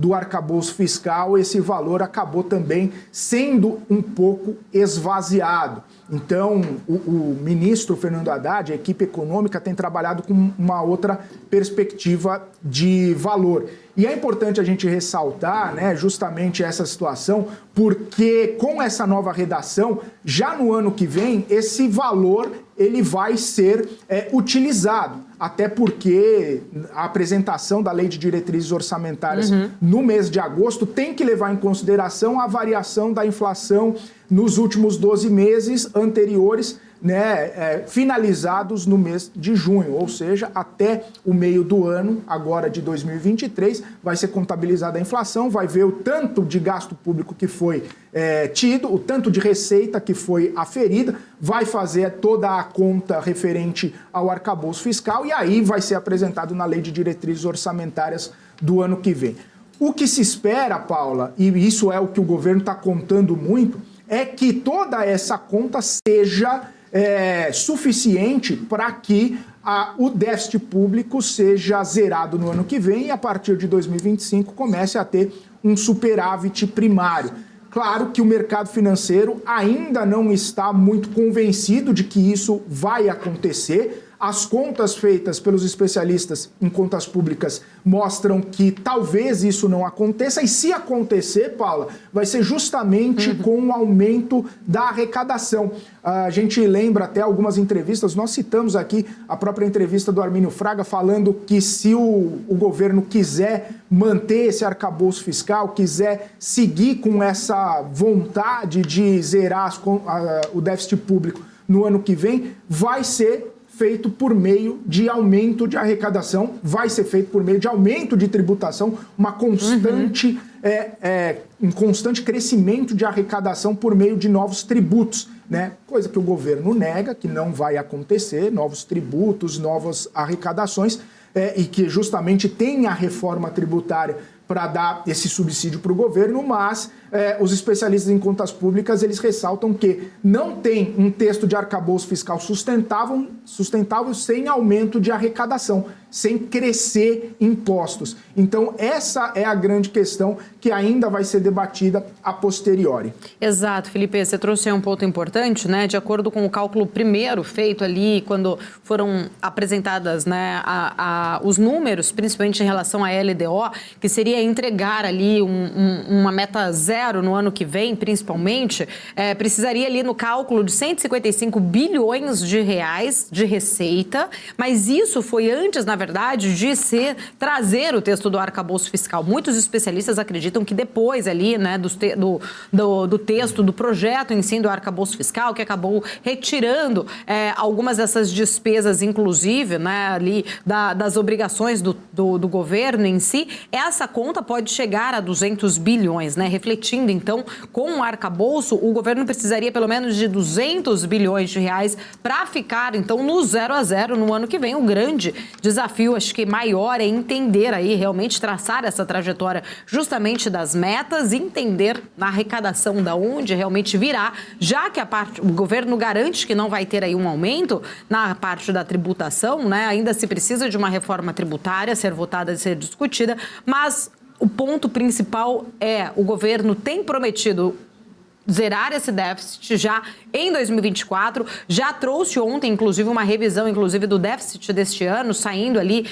do arcabouço fiscal, esse valor acabou também sendo um pouco esvaziado. Então, o ministro Fernando Haddad, a equipe econômica, tem trabalhado com uma outra perspectiva de valor. E é importante a gente ressaltar, né, justamente essa situação, porque com essa nova redação, já no ano que vem, esse valor ele vai ser utilizado. Até porque a apresentação da Lei de Diretrizes Orçamentárias no mês de agosto tem que levar em consideração a variação da inflação nos últimos 12 meses anteriores, né, finalizados no mês de junho, ou seja, até o meio do ano, agora de 2023, vai ser contabilizada a inflação, vai ver o tanto de gasto público que foi tido, o tanto de receita que foi aferida, vai fazer toda a conta referente ao arcabouço fiscal e aí vai ser apresentado na Lei de Diretrizes Orçamentárias do ano que vem. O que se espera, Paula, e isso é o que o governo está contando muito, é que toda essa conta seja suficiente para que o déficit público seja zerado no ano que vem e a partir de 2025 comece a ter um superávit primário. Claro que o mercado financeiro ainda não está muito convencido de que isso vai acontecer. As contas feitas pelos especialistas em contas públicas mostram que talvez isso não aconteça, e se acontecer, Paula, vai ser justamente com o aumento da arrecadação. A gente lembra até algumas entrevistas, nós citamos aqui a própria entrevista do Armínio Fraga falando que se o governo quiser manter esse arcabouço fiscal, quiser seguir com essa vontade de zerar o déficit público no ano que vem, vai ser feito por meio de aumento de arrecadação, vai ser feito por meio de aumento de tributação, uma constante, um constante crescimento de arrecadação por meio de novos tributos, né? Coisa que o governo nega, que não vai acontecer, novos tributos, novas arrecadações, e que justamente tem a reforma tributária para dar esse subsídio para o governo, mas os especialistas em contas públicas, eles ressaltam que não tem um texto de arcabouço fiscal sustentável sem aumento de arrecadação, sem crescer impostos. Então, essa é a grande questão que ainda vai ser debatida a posteriori. Exato, Felipe, você trouxe aí um ponto importante, né? De acordo com o cálculo primeiro feito ali, quando foram apresentadas, né, os números, principalmente em relação à LDO, que seria entregar ali uma meta zero no ano que vem, principalmente, precisaria ali no cálculo de 155 bilhões de reais de receita, mas isso foi antes, na verdade, de trazer o texto do arcabouço fiscal. Muitos especialistas acreditam que depois ali, né, do texto, do projeto em si do arcabouço fiscal, que acabou retirando algumas dessas despesas, inclusive, né, ali das obrigações do governo em si, essa conta pode chegar a 200 bilhões, né, refletindo, então, com o arcabouço, o governo precisaria pelo menos de 200 bilhões de reais para ficar, então, no 0 a 0 no ano que vem. O grande desafio, acho que maior, é entender aí, realmente traçar essa trajetória justamente das metas, entender na arrecadação da onde realmente virá, já que o governo garante que não vai ter aí um aumento na parte da tributação, né? Ainda se precisa de uma reforma tributária ser votada e ser discutida, mas o ponto principal o governo tem prometido zerar esse déficit já em 2024, já trouxe ontem, inclusive, uma revisão, inclusive, do déficit deste ano, saindo ali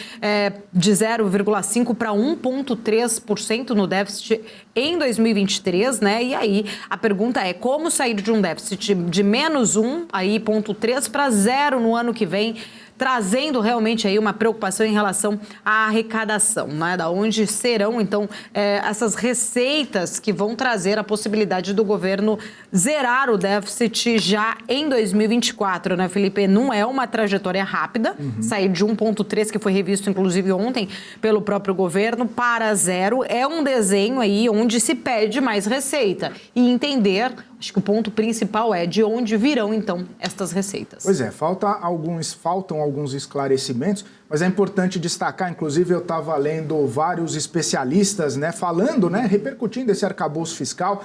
de 0,5% para 1,3% no déficit em 2023, né? E aí, a pergunta é como sair de um déficit de menos 1,3% para 0 no ano que vem, trazendo realmente aí uma preocupação em relação à arrecadação, né? Da onde serão, então, essas receitas que vão trazer a possibilidade do governo zerar o déficit já em 2024, né, Felipe? Não é uma trajetória rápida, sair de 1,3, que foi revisto, inclusive, ontem pelo próprio governo, para 0. É um desenho aí onde se pede mais receita e entender, acho que o ponto principal é de onde virão, então, estas receitas. Pois é, faltam alguns esclarecimentos, mas é importante destacar, inclusive eu estava lendo vários especialistas, né, falando, né, repercutindo esse arcabouço fiscal.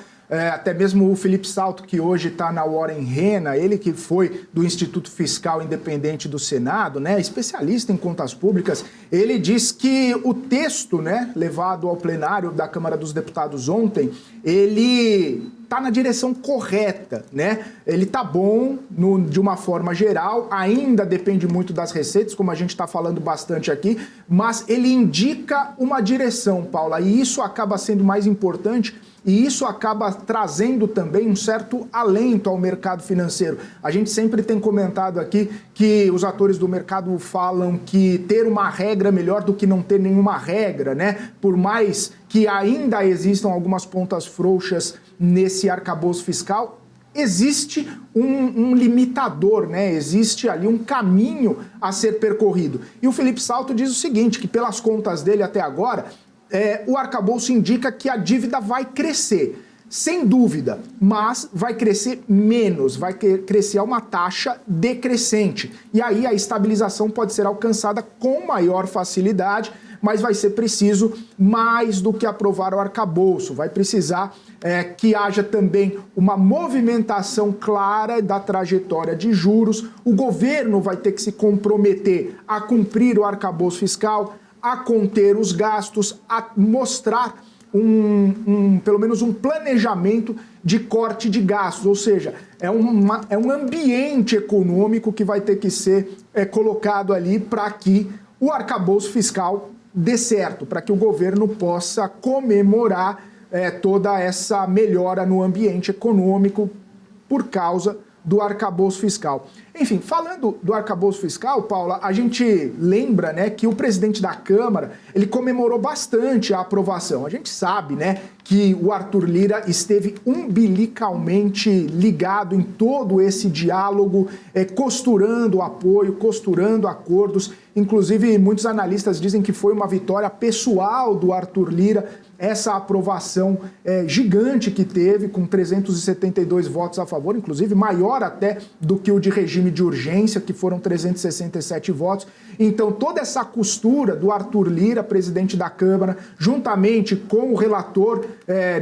até mesmo o Felipe Salto, que hoje está na Warren Rena, ele que foi do Instituto Fiscal Independente do Senado, né, especialista em contas públicas, ele diz que o texto, né, levado ao plenário da Câmara dos Deputados ontem, ele está na direção correta, né? Ele está bom de uma forma geral, ainda depende muito das receitas, como a gente está falando bastante aqui, mas ele indica uma direção, Paula, e isso acaba sendo mais importante. E isso acaba trazendo também um certo alento ao mercado financeiro. A gente sempre tem comentado aqui que os atores do mercado falam que ter uma regra é melhor do que não ter nenhuma regra, né? Por mais que ainda existam algumas pontas frouxas nesse arcabouço fiscal, existe um limitador, né? Existe ali um caminho a ser percorrido. E o Felipe Salto diz o seguinte, que pelas contas dele até agora, o arcabouço indica que a dívida vai crescer, sem dúvida, mas vai crescer menos, vai crescer a uma taxa decrescente. E aí a estabilização pode ser alcançada com maior facilidade, mas vai ser preciso mais do que aprovar o arcabouço. Vai precisar que haja também uma movimentação clara da trajetória de juros. O governo vai ter que se comprometer a cumprir o arcabouço fiscal, a conter os gastos, a mostrar pelo menos um planejamento de corte de gastos, ou seja, é um ambiente econômico que vai ter que ser colocado ali para que o arcabouço fiscal dê certo, para que o governo possa comemorar toda essa melhora no ambiente econômico por causa do arcabouço fiscal. Enfim, falando do arcabouço fiscal, Paula, a gente lembra, né, que o presidente da Câmara, ele comemorou bastante a aprovação. A gente sabe, né, que o Arthur Lira esteve umbilicalmente ligado em todo esse diálogo, costurando apoio, costurando acordos. Inclusive, muitos analistas dizem que foi uma vitória pessoal do Arthur Lira, essa aprovação gigante que teve, com 372 votos a favor, inclusive maior até do que o de regime de urgência, que foram 367 votos. Então, toda essa costura do Arthur Lira, presidente da Câmara, juntamente com o relator,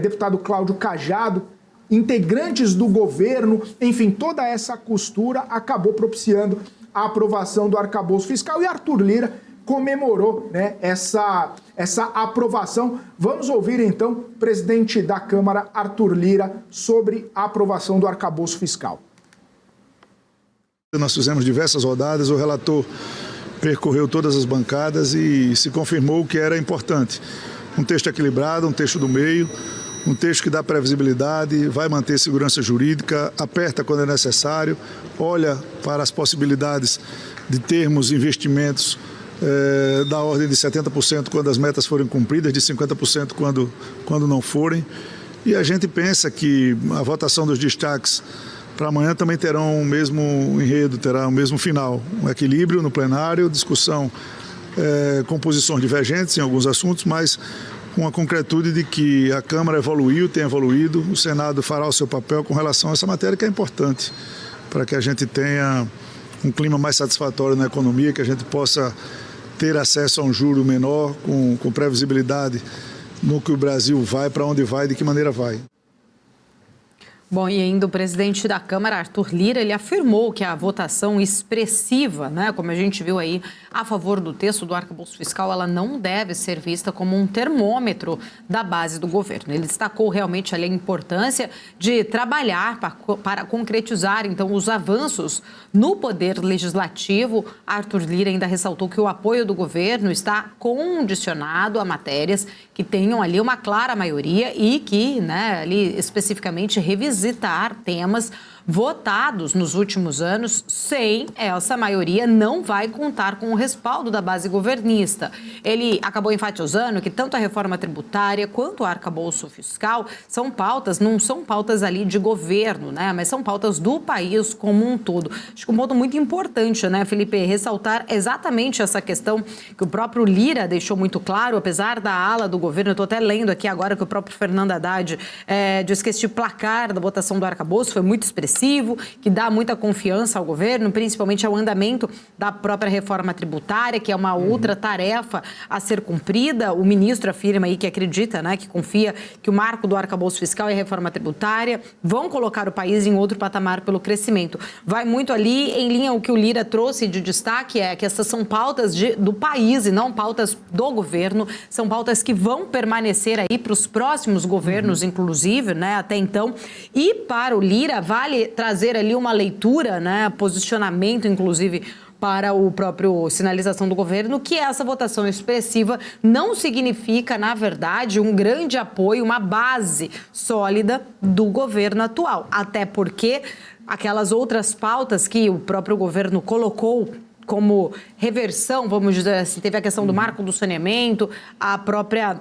deputado Cláudio Cajado, integrantes do governo, enfim, toda essa costura acabou propiciando a aprovação do arcabouço fiscal e Arthur Lira comemorou, né, essa aprovação. Vamos ouvir, então, o presidente da Câmara, Arthur Lira, sobre a aprovação do arcabouço fiscal. Nós fizemos diversas rodadas, o relator percorreu todas as bancadas e se confirmou que era importante. Um texto equilibrado, um texto do meio, um texto que dá previsibilidade, vai manter segurança jurídica, aperta quando é necessário, olha para as possibilidades de termos investimentos da ordem de 70% quando as metas forem cumpridas, de 50% quando não forem. E a gente pensa que a votação dos destaques para amanhã também terão o mesmo enredo, terá o mesmo final. Um equilíbrio no plenário, discussão com posições divergentes em alguns assuntos, mas com a concretude de que a Câmara evoluiu, tem evoluído, o Senado fará o seu papel com relação a essa matéria que é importante para que a gente tenha um clima mais satisfatório na economia, que a gente possa ter acesso a um juro menor, com previsibilidade no que o Brasil vai, para onde vai, de que maneira vai. Bom, e ainda o presidente da Câmara, Arthur Lira, ele afirmou que a votação expressiva, né, como a gente viu aí, a favor do texto do arcabouço fiscal, ela não deve ser vista como um termômetro da base do governo. Ele destacou realmente ali a importância de trabalhar para concretizar, então, os avanços no poder legislativo. Arthur Lira ainda ressaltou que o apoio do governo está condicionado a matérias que tenham ali uma clara maioria e que, né, ali especificamente visitar temas votados nos últimos anos, sem essa maioria não vai contar com o respaldo da base governista. Ele acabou enfatizando que tanto a reforma tributária quanto o arcabouço fiscal são pautas, não são pautas ali de governo, né? Mas são pautas do país como um todo. Acho que um ponto muito importante, né, Felipe, ressaltar exatamente essa questão que o próprio Lira deixou muito claro, apesar da ala do governo, eu estou até lendo aqui agora que o próprio Fernando Haddad disse que este placar da votação do arcabouço foi muito expressivo, expressivo, que dá muita confiança ao governo, principalmente ao andamento da própria reforma tributária, que é uma outra tarefa a ser cumprida. O ministro afirma aí que acredita, né, que confia que o marco do arcabouço fiscal e a reforma tributária vão colocar o país em outro patamar pelo crescimento. Vai muito ali em linha o que o Lira trouxe de destaque, é que essas são pautas do país e não pautas do governo, são pautas que vão permanecer aí para os próximos governos, inclusive, né, até então. E para o Lira, vale trazer ali uma leitura, né, posicionamento, inclusive, para o próprio sinalização do governo, que essa votação expressiva não significa, na verdade, um grande apoio, uma base sólida do governo atual. Até porque aquelas outras pautas que o próprio governo colocou como reversão, vamos dizer assim, teve a questão do marco do saneamento, a própria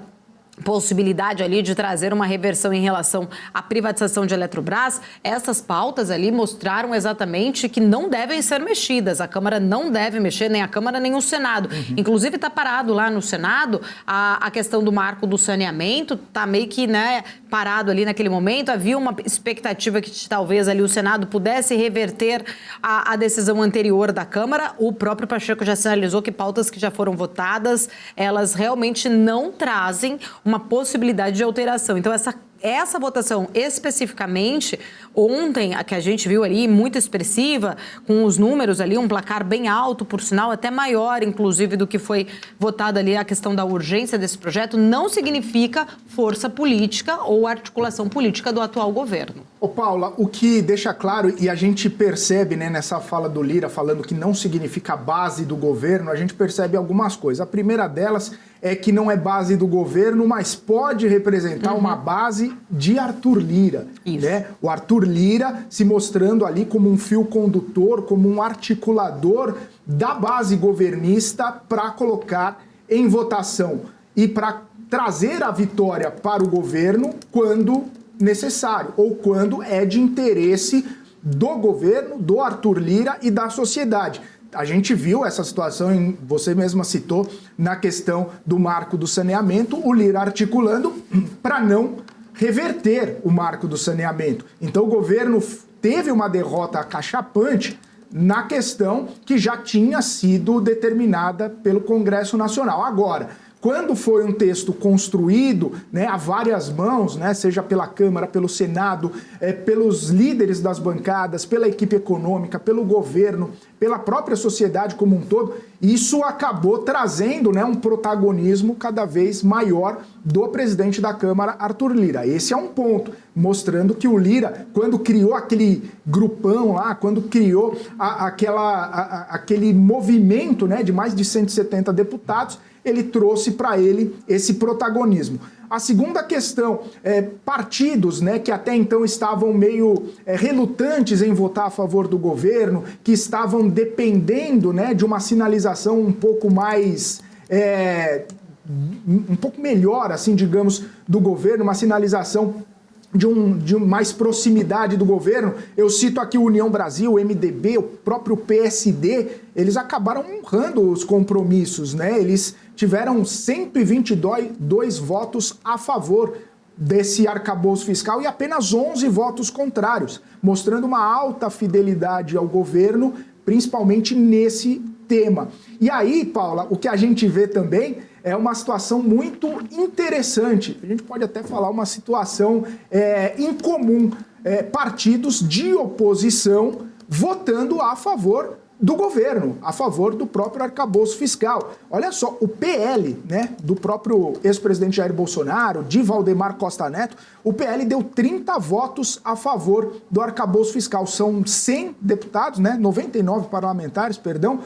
possibilidade ali de trazer uma reversão em relação à privatização de Eletrobras, essas pautas ali mostraram exatamente que não devem ser mexidas. A Câmara não deve mexer, nem a Câmara, nem o Senado. Inclusive, está parado lá no Senado a questão do marco do saneamento, está meio que, né, parado ali naquele momento. Havia uma expectativa que talvez ali o Senado pudesse reverter a decisão anterior da Câmara. O próprio Pacheco já sinalizou que pautas que já foram votadas, elas realmente não trazem uma possibilidade de alteração. Então, essa votação especificamente, ontem, a que a gente viu ali, muito expressiva, com os números ali, um placar bem alto, por sinal, até maior, inclusive, do que foi votado ali a questão da urgência desse projeto, não significa força política ou articulação política do atual governo. Ô Paula, o que deixa claro, e a gente percebe, né, nessa fala do Lira, falando que não significa base do governo, a gente percebe algumas coisas. A primeira delas é que não é base do governo, mas pode representar uma base de Arthur Lira. Né? O Arthur Lira se mostrando ali como um fio condutor, como um articulador da base governista para colocar em votação e para trazer a vitória para o governo quando necessário ou quando é de interesse do governo, do Arthur Lira e da sociedade. A gente viu essa situação, você mesma citou, na questão do marco do saneamento, o Lira articulando para não reverter o marco do saneamento. Então o governo teve uma derrota acachapante na questão que já tinha sido determinada pelo Congresso Nacional. Agora, quando foi um texto construído, né, a várias mãos, né, seja pela Câmara, pelo Senado, pelos líderes das bancadas, pela equipe econômica, pelo governo, pela própria sociedade como um todo, isso acabou trazendo, né, um protagonismo cada vez maior do presidente da Câmara, Arthur Lira. Esse é um ponto, mostrando que o Lira, quando criou aquele grupão lá, quando criou aquele movimento, né, de mais de 170 deputados, ele trouxe para ele esse protagonismo. A segunda questão, partidos, né, que até então estavam meio relutantes em votar a favor do governo, que estavam dependendo, né, de uma sinalização um pouco mais... um pouco melhor, assim, digamos, do governo, uma sinalização de mais proximidade do governo. Eu cito aqui o União Brasil, o MDB, o próprio PSD, eles acabaram honrando os compromissos, né? Eles tiveram 122 votos a favor desse arcabouço fiscal e apenas 11 votos contrários, mostrando uma alta fidelidade ao governo, principalmente nesse tema. E aí, Paula, o que a gente vê também é uma situação muito interessante. A gente pode até falar uma situação incomum. Partidos de oposição votando a favor do governo, a favor do próprio arcabouço fiscal. Olha só, o PL, né, do próprio ex-presidente Jair Bolsonaro, de Valdemar Costa Neto, o PL deu 30 votos a favor do arcabouço fiscal. São 100 deputados, né, 99 parlamentares, perdão,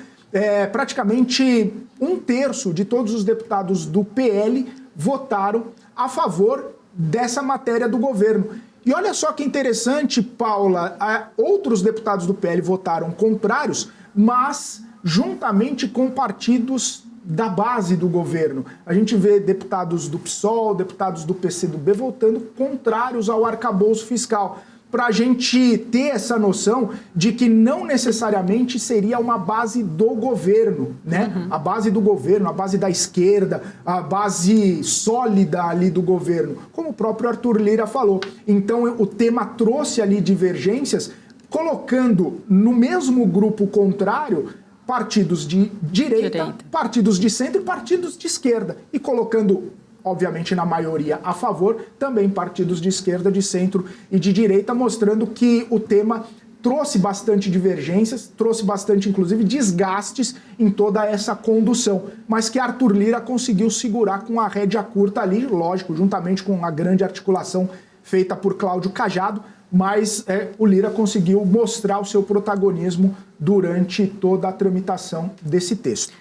praticamente um terço de todos os deputados do PL votaram a favor dessa matéria do governo. E olha só que interessante, Paula, outros deputados do PL votaram contrários, mas juntamente com partidos da base do governo. A gente vê deputados do PSOL, deputados do PCdoB votando contrários ao arcabouço fiscal, para a gente ter essa noção de que não necessariamente seria uma base do governo, né? A base do governo, a base da esquerda, a base sólida ali do governo, como o próprio Arthur Lira falou. Então o tema trouxe ali divergências colocando no mesmo grupo contrário partidos de direita, partidos de centro e partidos de esquerda, e colocando, obviamente, na maioria a favor, também partidos de esquerda, de centro e de direita, mostrando que o tema trouxe bastante divergências, trouxe bastante, inclusive, desgastes em toda essa condução, mas que Arthur Lira conseguiu segurar com a rédea curta ali, lógico, juntamente com a grande articulação feita por Cláudio Cajado, mas o Lira conseguiu mostrar o seu protagonismo durante toda a tramitação desse texto.